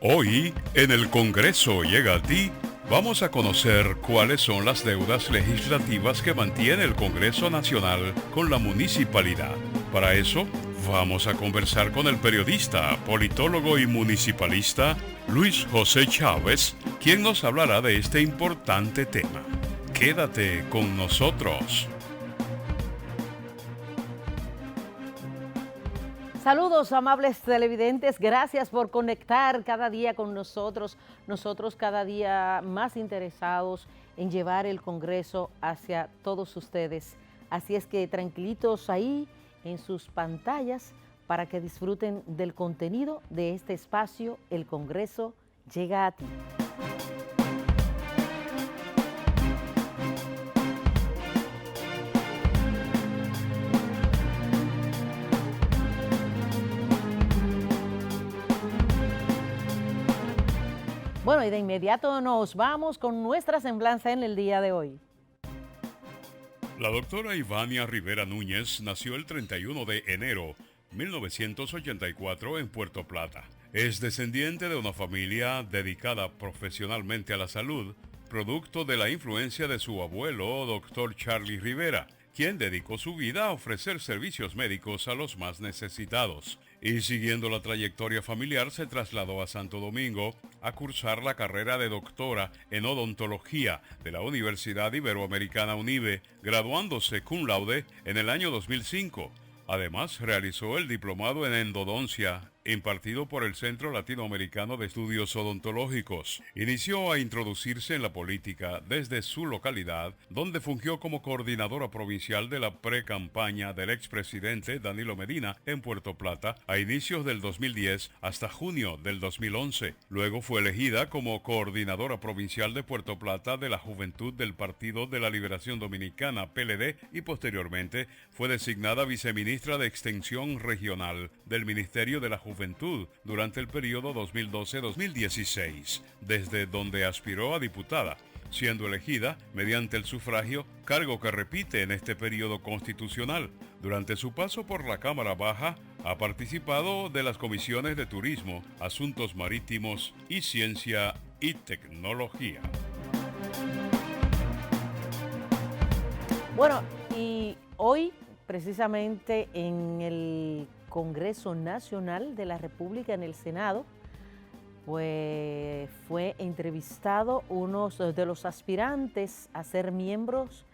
Hoy, en el Congreso Llega a Ti, vamos a conocer cuáles son las deudas legislativas que mantiene el Congreso Nacional con la municipalidad. Para eso, vamos a conversar con el periodista, politólogo y municipalista Luis José Chávez, quien nos hablará de este importante tema. Quédate con nosotros. Saludos, amables televidentes, gracias por conectar cada día con nosotros cada día más interesados en llevar el Congreso hacia todos ustedes. Así es que tranquilitos ahí en sus pantallas para que disfruten del contenido de este espacio, El Congreso Llega a Ti. Bueno, y de inmediato nos vamos con nuestra semblanza en el día de hoy. La doctora Ivania Rivera Núñez nació el 31 de enero de 1984 en Puerto Plata. Es descendiente de una familia dedicada profesionalmente a la salud, producto de la influencia de su abuelo, doctor Charlie Rivera, quien dedicó su vida a ofrecer servicios médicos a los más necesitados. Y siguiendo la trayectoria familiar se trasladó a Santo Domingo a cursar la carrera de doctora en odontología de la Universidad Iberoamericana UNIBE, graduándose cum laude en el año 2005. Además, realizó el diplomado en endodoncia impartido por el Centro Latinoamericano de Estudios Odontológicos. Inició a introducirse en la política desde su localidad, donde fungió como coordinadora provincial de la pre-campaña del expresidente Danilo Medina en Puerto Plata a inicios del 2010 hasta junio del 2011. Luego fue elegida como coordinadora provincial de Puerto Plata de la Juventud del Partido de la Liberación Dominicana, PLD, y posteriormente fue designada viceministra de Extensión Regional del Ministerio de la Juventud durante el periodo 2012-2016, desde donde aspiró a diputada, siendo elegida mediante el sufragio, cargo que repite en este periodo constitucional. Durante su paso por la Cámara Baja, ha participado de las comisiones de Turismo, Asuntos Marítimos y Ciencia y Tecnología. Bueno, y hoy precisamente en el Congreso Nacional de la República, en el Senado, pues fue entrevistado uno de los aspirantes a ser miembros,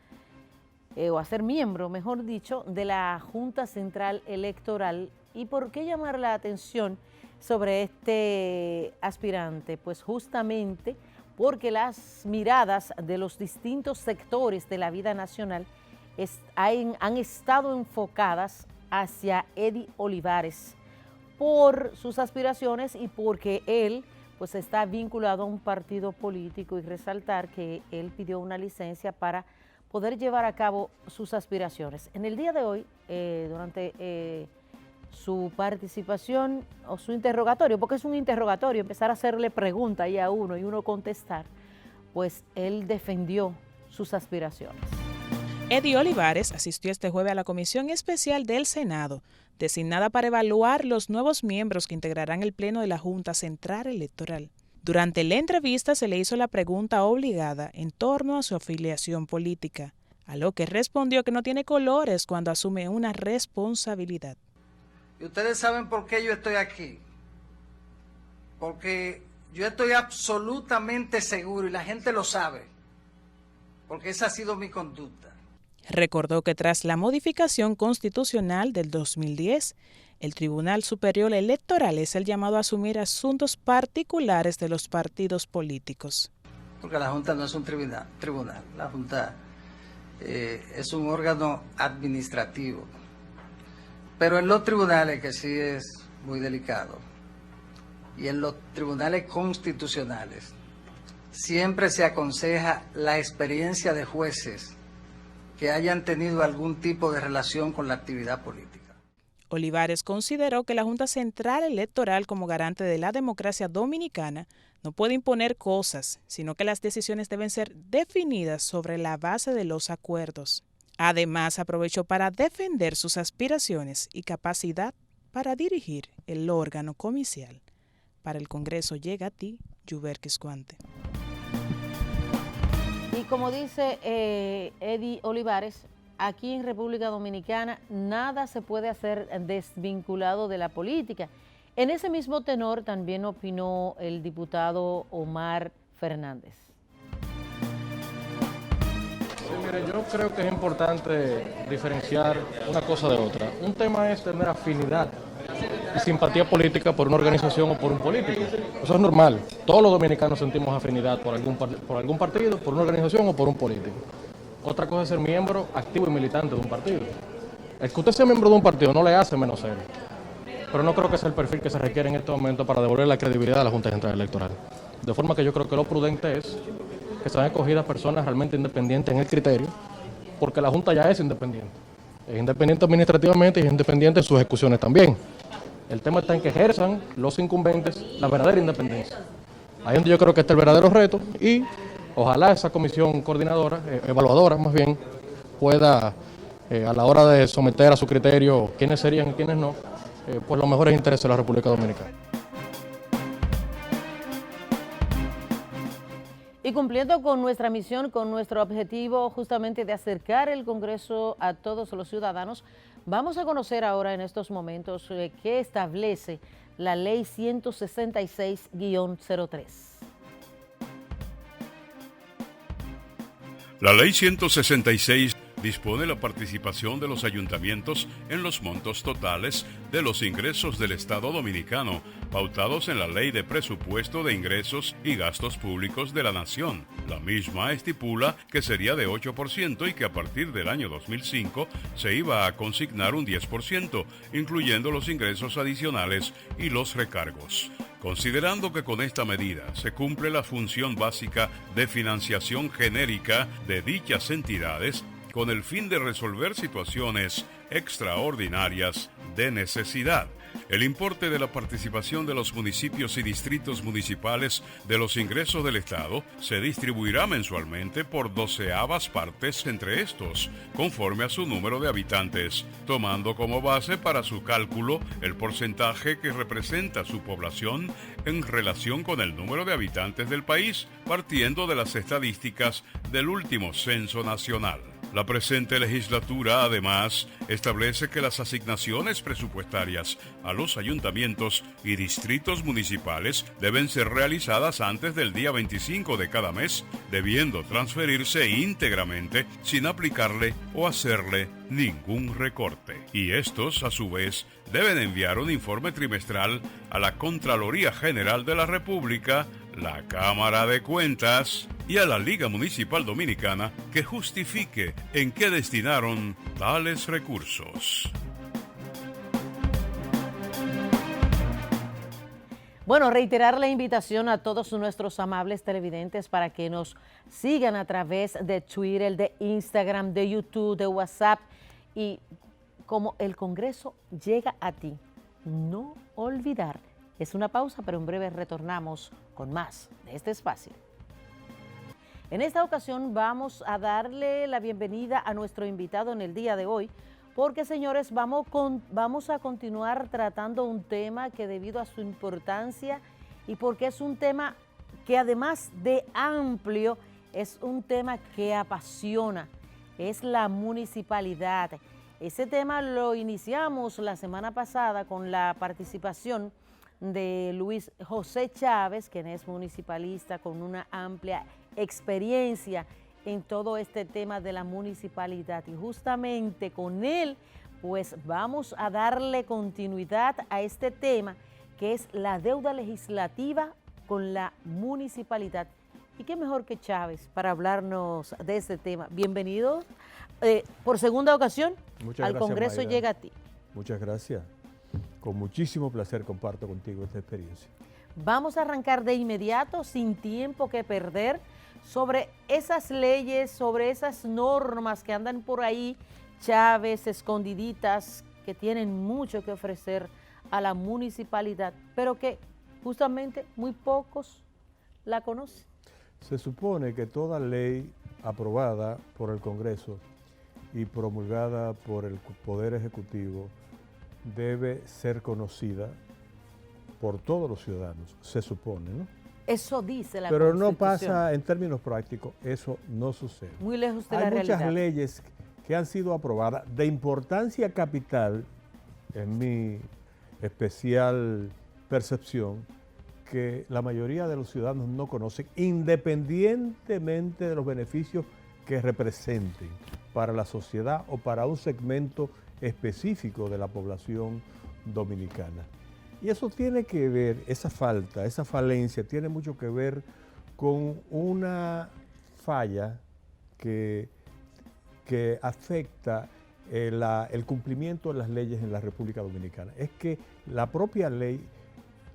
o a ser miembro, mejor dicho, de la Junta Central Electoral. ¿Y por qué llamar la atención sobre este aspirante? Pues justamente porque las miradas de los distintos sectores de la vida nacional han estado enfocadas hacia Eddie Olivares por sus aspiraciones y porque él pues está vinculado a un partido político, y resaltar que él pidió una licencia para poder llevar a cabo sus aspiraciones. En el día de hoy, durante su participación o su interrogatorio, porque es un interrogatorio, empezar a hacerle preguntas ahí a uno y uno contestar, pues él defendió sus aspiraciones. Eddie Olivares asistió este jueves a la Comisión Especial del Senado, designada para evaluar los nuevos miembros que integrarán el Pleno de la Junta Central Electoral. Durante la entrevista se le hizo la pregunta obligada en torno a su afiliación política, a lo que respondió que no tiene colores cuando asume una responsabilidad. ¿Y ustedes saben por qué yo estoy aquí? Porque yo estoy absolutamente seguro, y la gente lo sabe, porque esa ha sido mi conducta. Recordó que tras la modificación constitucional del 2010, el Tribunal Superior Electoral es el llamado a asumir asuntos particulares de los partidos políticos. Porque la Junta no es un tribunal. La Junta es un órgano administrativo. Pero en los tribunales, que sí es muy delicado, y en los tribunales constitucionales, siempre se aconseja la experiencia de jueces que hayan tenido algún tipo de relación con la actividad política. Olivares consideró que la Junta Central Electoral, como garante de la democracia dominicana, no puede imponer cosas, sino que las decisiones deben ser definidas sobre la base de los acuerdos. Además, aprovechó para defender sus aspiraciones y capacidad para dirigir el órgano comicial. Para el Congreso llega a ti, Yuber Quiscuante. Y como dice Eddie Olivares, aquí en República Dominicana nada se puede hacer desvinculado de la política. En ese mismo tenor también opinó el diputado Omar Fernández. Sí, mire, yo creo que es importante diferenciar una cosa de otra. Un tema es tener afinidad y simpatía política por una organización o por un político. Eso es normal. Todos los dominicanos sentimos afinidad por algún partido, por una organización o por un político. Otra cosa es ser miembro activo y militante de un partido. El que usted sea miembro de un partido no le hace menos serio. Pero no creo que sea el perfil que se requiere en este momento para devolver la credibilidad a la Junta Central Electoral. De forma que yo creo que lo prudente es que sean escogidas personas realmente independientes en el criterio, porque la Junta ya es independiente. Es independiente administrativamente y es independiente en sus ejecuciones también. El tema está en que ejerzan los incumbentes la verdadera independencia. Ahí es donde yo creo que está el verdadero reto y ojalá esa comisión coordinadora, evaluadora más bien, pueda a la hora de someter a su criterio quiénes serían y quiénes no, pues los mejores intereses de la República Dominicana. Y cumpliendo con nuestra misión, con nuestro objetivo justamente de acercar el Congreso a todos los ciudadanos, vamos a conocer ahora en estos momentos qué establece la Ley 166-03. La Ley 166 dispone la participación de los ayuntamientos en los montos totales de los ingresos del Estado Dominicano, pautados en la Ley de Presupuesto de Ingresos y Gastos Públicos de la Nación. La misma estipula que sería de 8% y que a partir del año 2005 se iba a consignar un 10%, incluyendo los ingresos adicionales y los recargos. Considerando que con esta medida se cumple la función básica de financiación genérica de dichas entidades, con el fin de resolver situaciones extraordinarias de necesidad. El importe de la participación de los municipios y distritos municipales de los ingresos del Estado se distribuirá mensualmente por 12avas partes entre estos, conforme a su número de habitantes, tomando como base para su cálculo el porcentaje que representa su población en relación con el número de habitantes del país, partiendo de las estadísticas del último censo nacional. La presente legislatura, además, establece que las asignaciones presupuestarias a los ayuntamientos y distritos municipales deben ser realizadas antes del día 25 de cada mes, debiendo transferirse íntegramente sin aplicarle o hacerle ningún recorte. Y estos, a su vez, deben enviar un informe trimestral a la Contraloría General de la República, la Cámara de Cuentas y a la Liga Municipal Dominicana que justifique en qué destinaron tales recursos. Bueno, reiterar la invitación a todos nuestros amables televidentes para que nos sigan a través de Twitter, de Instagram, de YouTube, de WhatsApp y como el Congreso llega a ti, no olvidar. Es una pausa, pero en breve retornamos con más de este espacio. En esta ocasión vamos a darle la bienvenida a nuestro invitado en el día de hoy, porque señores, vamos a continuar tratando un tema que debido a su importancia y porque es un tema que además de amplio, es un tema que apasiona, es la municipalidad. Ese tema lo iniciamos la semana pasada con la participación de Luis José Chávez, quien es municipalista con una amplia experiencia en todo este tema de la municipalidad. Y justamente con él, pues vamos a darle continuidad a este tema, que es la deuda legislativa con la municipalidad. Y qué mejor que Chávez para hablarnos de este tema. Bienvenido por segunda ocasión al Congreso Mayra. Llega a ti. Muchas gracias. Con muchísimo placer comparto contigo esta experiencia. Vamos a arrancar de inmediato, sin tiempo que perder, sobre esas leyes, sobre esas normas que andan por ahí, Chávez, escondiditas, que tienen mucho que ofrecer a la municipalidad, pero que justamente muy pocos la conocen. Se supone que toda ley aprobada por el Congreso y promulgada por el Poder Ejecutivo debe ser conocida por todos los ciudadanos, se supone, ¿no? Eso dice la Pero no Constitución. pasa en términos prácticos, eso no sucede. Muy lejos de la Hay realidad. muchas leyes que han sido aprobadas de importancia capital, en mi especial percepción, que la mayoría de los ciudadanos no conocen, independientemente de los beneficios que representen para la sociedad o para un segmento específico de la población dominicana. Y eso tiene que ver, esa falta, esa falencia, tiene mucho que ver con una falla que afecta el cumplimiento de las leyes en la República Dominicana. Es que la propia ley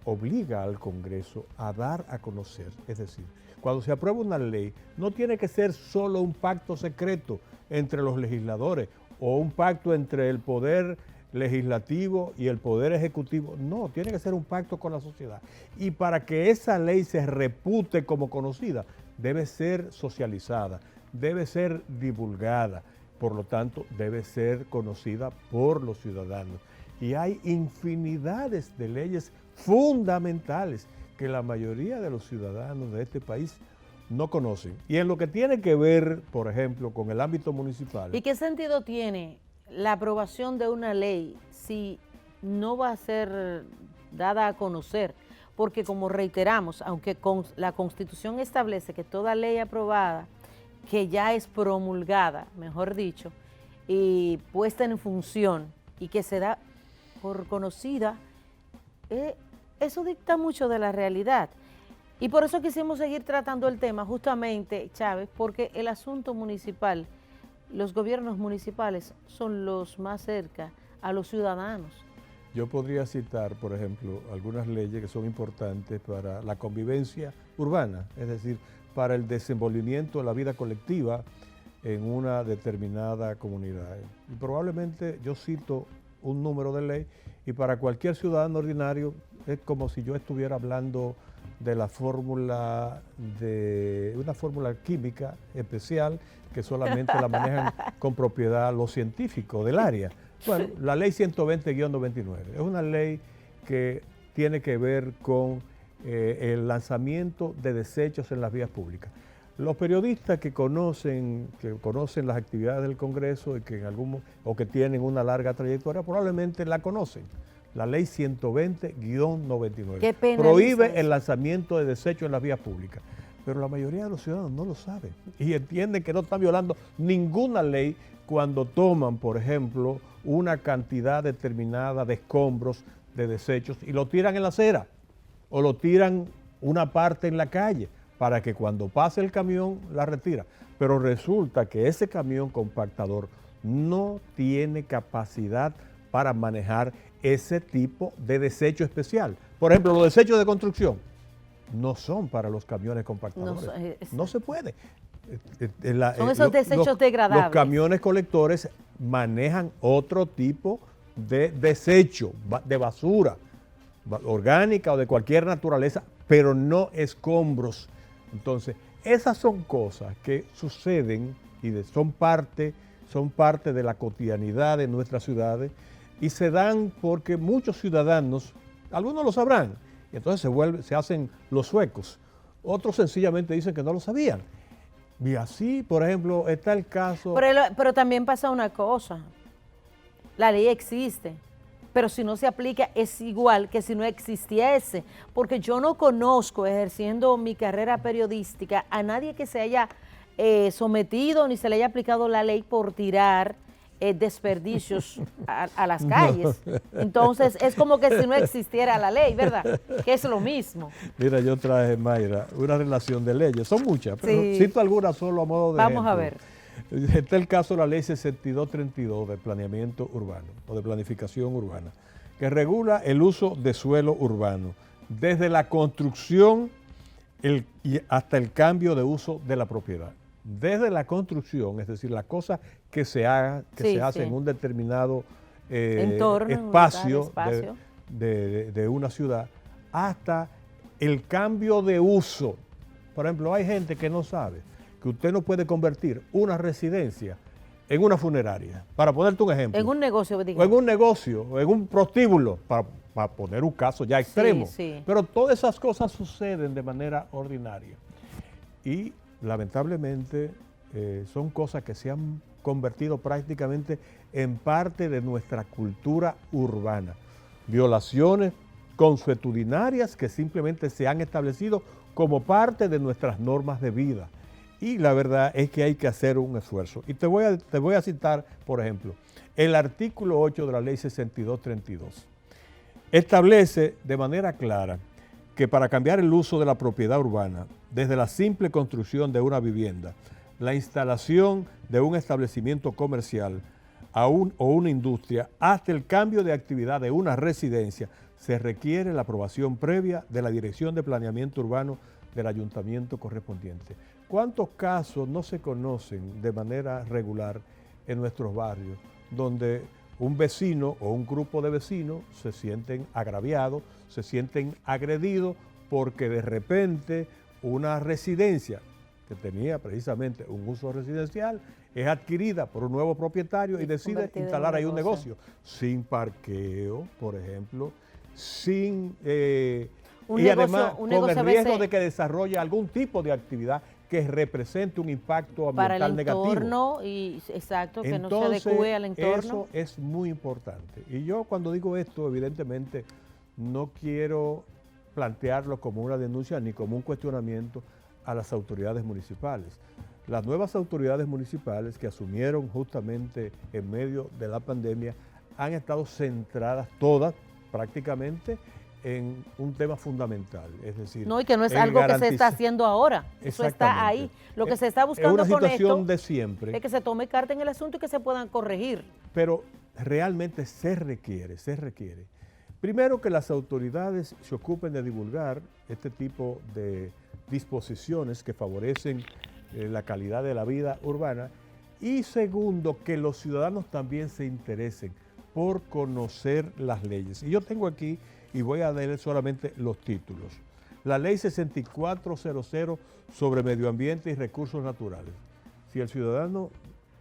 obliga al Congreso a dar a conocer, es decir, cuando se aprueba una ley, no tiene que ser solo un pacto secreto entre los legisladores o un pacto entre el poder legislativo y el poder ejecutivo. No, tiene que ser un pacto con la sociedad. Y para que esa ley se repute como conocida, debe ser socializada, debe ser divulgada, por lo tanto, debe ser conocida por los ciudadanos. Y hay infinidades de leyes fundamentales que la mayoría de los ciudadanos de este país no conocen. Y en lo que tiene que ver, por ejemplo, con el ámbito municipal. ¿Y qué sentido tiene la aprobación de una ley si no va a ser dada a conocer? Porque como reiteramos, aunque la Constitución establece que toda ley aprobada, que ya es promulgada, mejor dicho, y puesta en función y que se da por conocida, eso dicta mucho de la realidad. Y por eso quisimos seguir tratando el tema justamente, Chávez, porque el asunto municipal, los gobiernos municipales son los más cerca a los ciudadanos. Yo podría citar, por ejemplo, algunas leyes que son importantes para la convivencia urbana, es decir, para el desenvolvimiento de la vida colectiva en una determinada comunidad. Y probablemente yo cito un número de ley y para cualquier ciudadano ordinario es como si yo estuviera hablando de la fórmula, de una fórmula química especial que solamente la manejan con propiedad los científicos del área. Bueno, la ley 120-99 es una ley que tiene que ver con el lanzamiento de desechos en las vías públicas. Los periodistas que conocen las actividades del Congreso y que tienen una larga trayectoria probablemente la conocen. La ley 120-99 prohíbe el lanzamiento de desechos en las vías públicas, pero la mayoría de los ciudadanos no lo saben y entienden que no están violando ninguna ley cuando toman, por ejemplo, una cantidad determinada de escombros, de desechos y lo tiran en la acera o lo tiran una parte en la calle para que cuando pase el camión la retira. Pero resulta que ese camión compactador no tiene capacidad para manejar ese tipo de desecho especial. Por ejemplo, los desechos de construcción no son para los camiones compactadores. No se puede. Son esos desechos degradables. Los camiones colectores manejan otro tipo de desecho, de basura orgánica o de cualquier naturaleza, pero no escombros. Entonces, esas son cosas que suceden y son parte de la cotidianidad de nuestras ciudades y se dan porque muchos ciudadanos, algunos lo sabrán, y entonces se hacen los suecos. Otros sencillamente dicen que no lo sabían. Y así, por ejemplo, está el caso... Pero también pasa una cosa, la ley existe, pero si no se aplica es igual que si no existiese, porque yo no conozco, ejerciendo mi carrera periodística, a nadie que se haya sometido ni se le haya aplicado la ley por tirar desperdicios a las calles. No. Entonces es como que si no existiera la ley, ¿verdad? Que es lo mismo. Mira, yo traje, Mayra, una relación de leyes, son muchas, pero cito algunas solo a modo de Vamos ejemplo. A ver. Está el caso de la ley 6232 de planeamiento urbano o de planificación urbana, que regula el uso de suelo urbano, desde la construcción y hasta el cambio de uso de la propiedad. Desde la construcción, es decir, la cosa que se haga, se hace en un determinado entorno, espacio de una ciudad, hasta el cambio de uso. Por ejemplo, hay gente que no sabe que usted no puede convertir una residencia en una funeraria. Para ponerte un ejemplo. En un negocio, digamos. O en un negocio, o en un prostíbulo, para poner un caso ya extremo. Sí. Pero todas esas cosas suceden de manera ordinaria. Y lamentablemente son cosas que se han convertido prácticamente en parte de nuestra cultura urbana. Violaciones consuetudinarias que simplemente se han establecido como parte de nuestras normas de vida. Y la verdad es que hay que hacer un esfuerzo. Y te voy a citar, por ejemplo, el artículo 8 de la Ley 6232. Establece de manera clara que para cambiar el uso de la propiedad urbana, desde la simple construcción de una vivienda, la instalación de un establecimiento comercial o una industria, hasta el cambio de actividad de una residencia, se requiere la aprobación previa de la Dirección de Planeamiento Urbano del ayuntamiento correspondiente. ¿Cuántos casos no se conocen de manera regular en nuestros barrios donde un vecino o un grupo de vecinos se sienten agraviados, se sienten agredidos porque de repente una residencia que tenía precisamente un uso residencial es adquirida por un nuevo propietario y decide instalar ahí un negocio sin parqueo, por ejemplo, y además con el riesgo de que desarrolle algún tipo de actividad que represente un impacto ambiental negativo. Para el entorno, y exacto, que no se adecue al entorno. Eso es muy importante. Y yo cuando digo esto, evidentemente, no quiero plantearlo como una denuncia ni como un cuestionamiento a las autoridades municipales. Las nuevas autoridades municipales que asumieron justamente en medio de la pandemia han estado centradas todas prácticamente en un tema fundamental, es decir, no, y que no es algo que se está haciendo ahora, eso está ahí. Lo que se está buscando es una situación de siempre, es que se tome carta en el asunto y que se puedan corregir. Pero realmente se requiere. Primero, que las autoridades se ocupen de divulgar este tipo de disposiciones que favorecen la calidad de la vida urbana, y segundo, que los ciudadanos también se interesen por conocer las leyes. Y yo tengo aquí, y voy a leer solamente los títulos. La Ley 6400 sobre Medio Ambiente y Recursos Naturales. Si el ciudadano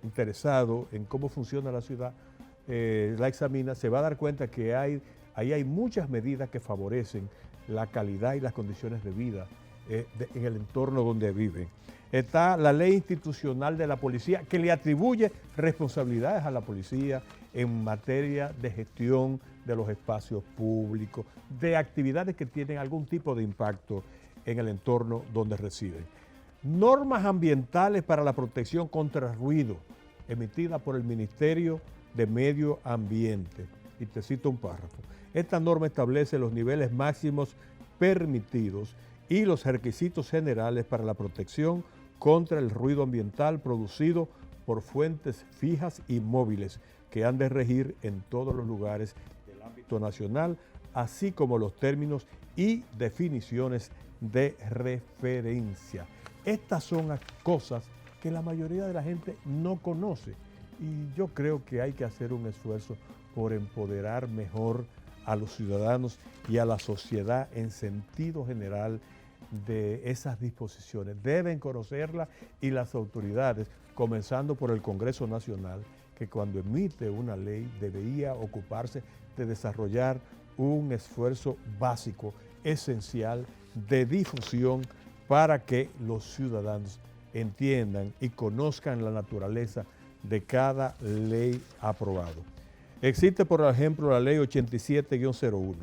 interesado en cómo funciona la ciudad la examina, se va a dar cuenta que ahí hay muchas medidas que favorecen la calidad y las condiciones de vida en el entorno donde viven. Está la Ley Institucional de la Policía, que le atribuye responsabilidades a la policía en materia de gestión de los espacios públicos, de actividades que tienen algún tipo de impacto en el entorno donde residen. Normas ambientales para la protección contra el ruido, emitida por el Ministerio de Medio Ambiente. Y te cito un párrafo. Esta norma establece los niveles máximos permitidos y los requisitos generales para la protección contra el ruido ambiental producido por fuentes fijas y móviles que han de regir en todos los lugares del ámbito nacional, así como los términos y definiciones de referencia. Estas son las cosas que la mayoría de la gente no conoce, y yo creo que hay que hacer un esfuerzo por empoderar mejor a los ciudadanos y a la sociedad en sentido general de esas disposiciones. Deben conocerlas, y las autoridades, comenzando por el Congreso Nacional, que cuando emite una ley debería ocuparse de desarrollar un esfuerzo básico, esencial, de difusión para que los ciudadanos entiendan y conozcan la naturaleza de cada ley aprobada. Existe, por ejemplo, la Ley 87-01.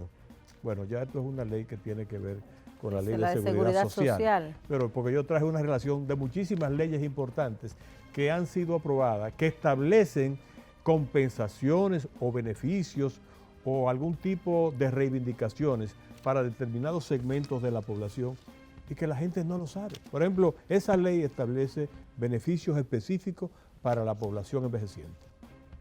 Bueno, ya esto es una ley que tiene que ver con la Ley de Seguridad Social. Pero porque yo traje una relación de muchísimas leyes importantes que han sido aprobadas, que establecen compensaciones o beneficios o algún tipo de reivindicaciones para determinados segmentos de la población y que la gente no lo sabe. Por ejemplo, esa ley establece beneficios específicos para la población envejeciente,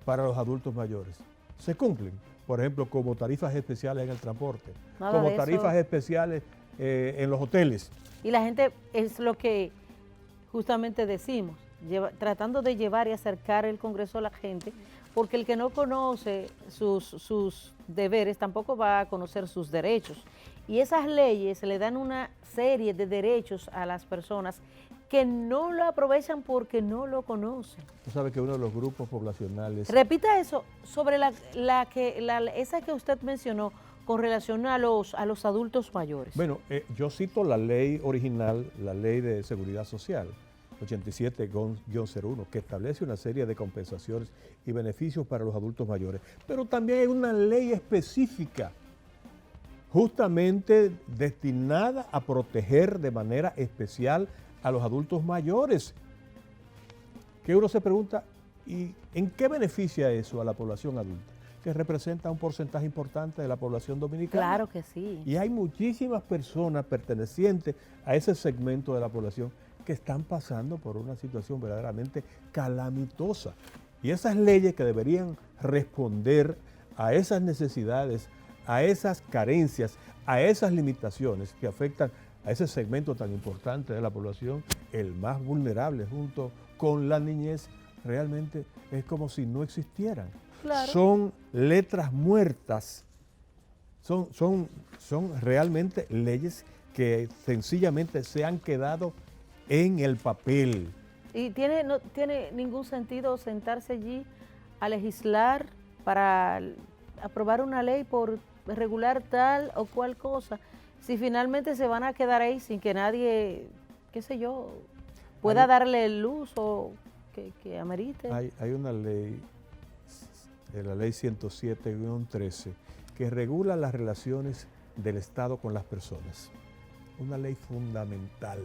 para los adultos mayores. Se cumplen, por ejemplo, como tarifas especiales en el transporte, como tarifas especiales en los hoteles. Y la gente, es lo que justamente decimos, tratando de llevar y acercar el Congreso a la gente, porque el que no conoce sus deberes tampoco va a conocer sus derechos. Y esas leyes le dan una serie de derechos a las personas que no lo aprovechan porque no lo conocen. Tú sabes que uno de los grupos poblacionales... Repita eso, sobre esa que usted mencionó, con relación a los adultos mayores? Bueno, yo cito la ley original, la Ley de Seguridad Social, 87-01, que establece una serie de compensaciones y beneficios para los adultos mayores. Pero también hay una ley específica, justamente destinada a proteger de manera especial a los adultos mayores. Que uno se pregunta, ¿y en qué beneficia eso a la población adulta? Que representa un porcentaje importante de la población dominicana. Claro que sí. Y hay muchísimas personas pertenecientes a ese segmento de la población que están pasando por una situación verdaderamente calamitosa. Y esas leyes que deberían responder a esas necesidades, a esas carencias, a esas limitaciones que afectan a ese segmento tan importante de la población, el más vulnerable junto con la niñez, realmente es como si no existieran. Claro. Son letras muertas, son realmente leyes que sencillamente se han quedado en el papel. Y no tiene ningún sentido sentarse allí a legislar para aprobar una ley por regular tal o cual cosa, si finalmente se van a quedar ahí sin que nadie, qué sé yo, pueda darle el uso que amerite. Hay una ley, la ley 107-13, que regula las relaciones del Estado con las personas. Una ley fundamental.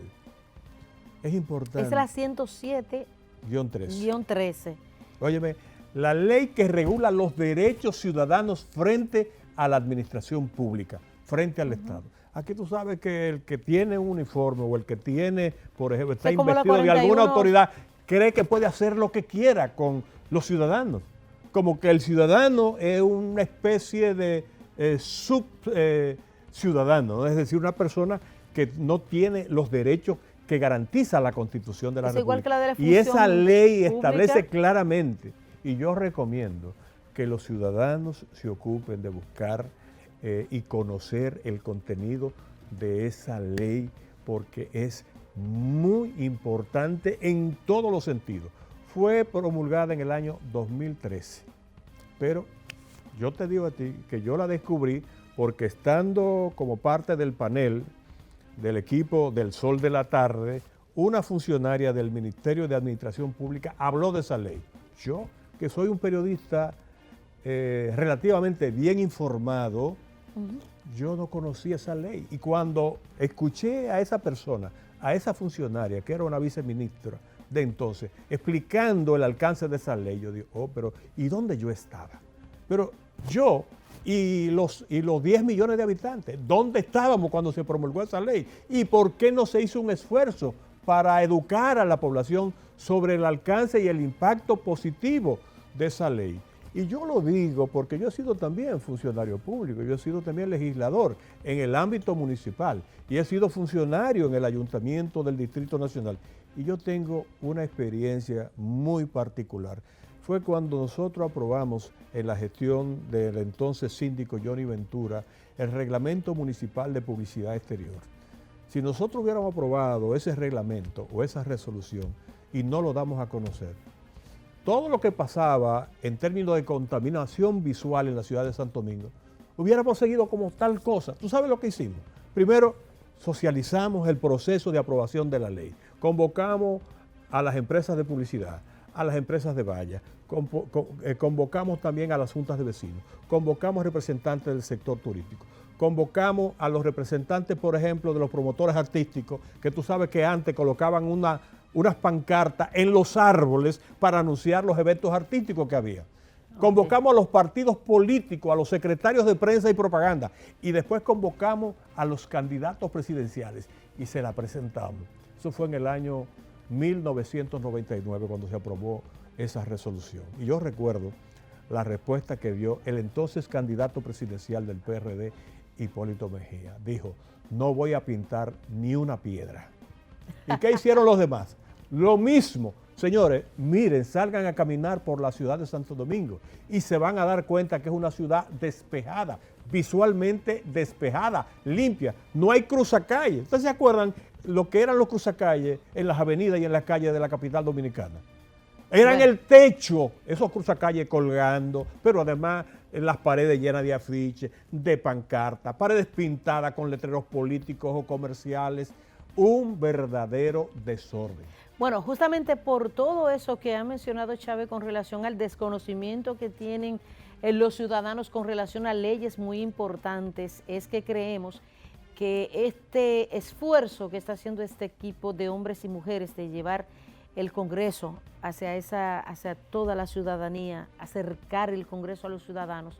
Es importante. Es la 107-13. Óyeme, la ley que regula los derechos ciudadanos frente a la administración pública, frente al Estado. Aquí tú sabes que el que tiene un uniforme o el que tiene, por ejemplo, está investido de alguna autoridad, cree que puede hacer lo que quiera con los ciudadanos. Como que el ciudadano es una especie de subciudadano, ¿no? Es decir, una persona que no tiene los derechos que garantiza la Constitución de la República. Igual que la de la y esa ley pública establece claramente, y yo recomiendo que los ciudadanos se ocupen de buscar y conocer el contenido de esa ley, porque es muy importante en todos los sentidos. Fue promulgada en el año 2013, pero yo te digo a ti que yo la descubrí porque estando como parte del panel del equipo del Sol de la Tarde, una funcionaria del Ministerio de Administración Pública habló de esa ley. Yo, que soy un periodista relativamente bien informado, yo no conocía esa ley. Y cuando escuché a esa persona, a esa funcionaria, que era una viceministra de entonces, explicando el alcance de esa ley, yo digo, pero ¿y dónde yo estaba? Pero yo y los 10 millones de habitantes, ¿dónde estábamos cuando se promulgó esa ley? ¿Y por qué no se hizo un esfuerzo para educar a la población sobre el alcance y el impacto positivo de esa ley? Y yo lo digo porque yo he sido también funcionario público, yo he sido también legislador en el ámbito municipal y he sido funcionario en el Ayuntamiento del Distrito Nacional. Y yo tengo una experiencia muy particular. Fue cuando nosotros aprobamos en la gestión del entonces síndico Johnny Ventura el Reglamento Municipal de Publicidad Exterior. Si nosotros hubiéramos aprobado ese reglamento o esa resolución y no lo damos a conocer, todo lo que pasaba en términos de contaminación visual en la ciudad de Santo Domingo, hubiéramos seguido como tal cosa. ¿Tú sabes lo que hicimos? Primero, socializamos el proceso de aprobación de la ley. Convocamos a las empresas de publicidad, a las empresas de valla, convocamos también a las juntas de vecinos, convocamos representantes del sector turístico, convocamos a los representantes, por ejemplo, de los promotores artísticos, que tú sabes que antes colocaban unas pancartas en los árboles para anunciar los eventos artísticos que había. Convocamos a los partidos políticos, a los secretarios de prensa y propaganda, y después convocamos a los candidatos presidenciales y se la presentamos. Eso fue en el año 1999 cuando se aprobó esa resolución. Y yo recuerdo la respuesta que dio el entonces candidato presidencial del PRD, Hipólito Mejía. Dijo, no voy a pintar ni una piedra. ¿Y qué hicieron los demás? Lo mismo. Señores, miren, salgan a caminar por la ciudad de Santo Domingo y se van a dar cuenta que es una ciudad despejada, visualmente despejada, limpia. No hay cruzacalles. ¿Ustedes se acuerdan lo que eran los cruzacalles en las avenidas y en las calles de la capital dominicana? Eran el techo, esos cruzacalles colgando, pero además las paredes llenas de afiches, de pancartas, paredes pintadas con letreros políticos o comerciales, un verdadero desorden. Bueno, justamente por todo eso que ha mencionado Chávez con relación al desconocimiento que tienen los ciudadanos con relación a leyes muy importantes, es que creemos que este esfuerzo que está haciendo este equipo de hombres y mujeres de llevar el Congreso hacia toda la ciudadanía, acercar el Congreso a los ciudadanos,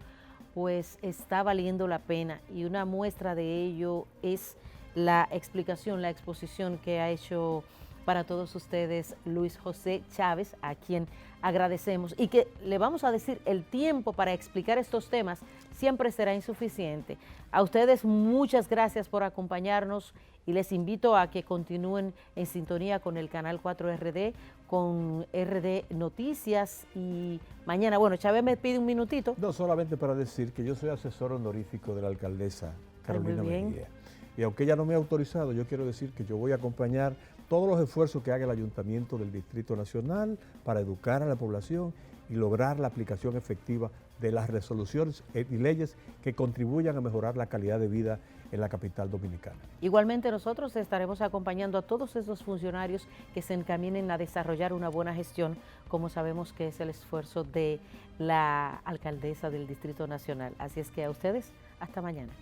pues está valiendo la pena, y una muestra de ello es la explicación, la exposición que ha hecho para todos ustedes Luis José Chávez, a quien agradecemos, y que le vamos a decir, el tiempo para explicar estos temas siempre será insuficiente. A ustedes muchas gracias por acompañarnos y les invito a que continúen en sintonía con el canal 4RD, con RD Noticias, y mañana, bueno, Chávez me pide un minutito. No, solamente para decir que yo soy asesor honorífico de la alcaldesa Carolina Mejía. Y aunque ella no me ha autorizado, yo quiero decir que yo voy a acompañar todos los esfuerzos que haga el Ayuntamiento del Distrito Nacional para educar a la población y lograr la aplicación efectiva de las resoluciones y leyes que contribuyan a mejorar la calidad de vida en la capital dominicana. Igualmente nosotros estaremos acompañando a todos esos funcionarios que se encaminen a desarrollar una buena gestión, como sabemos que es el esfuerzo de la alcaldesa del Distrito Nacional. Así es que a ustedes, hasta mañana.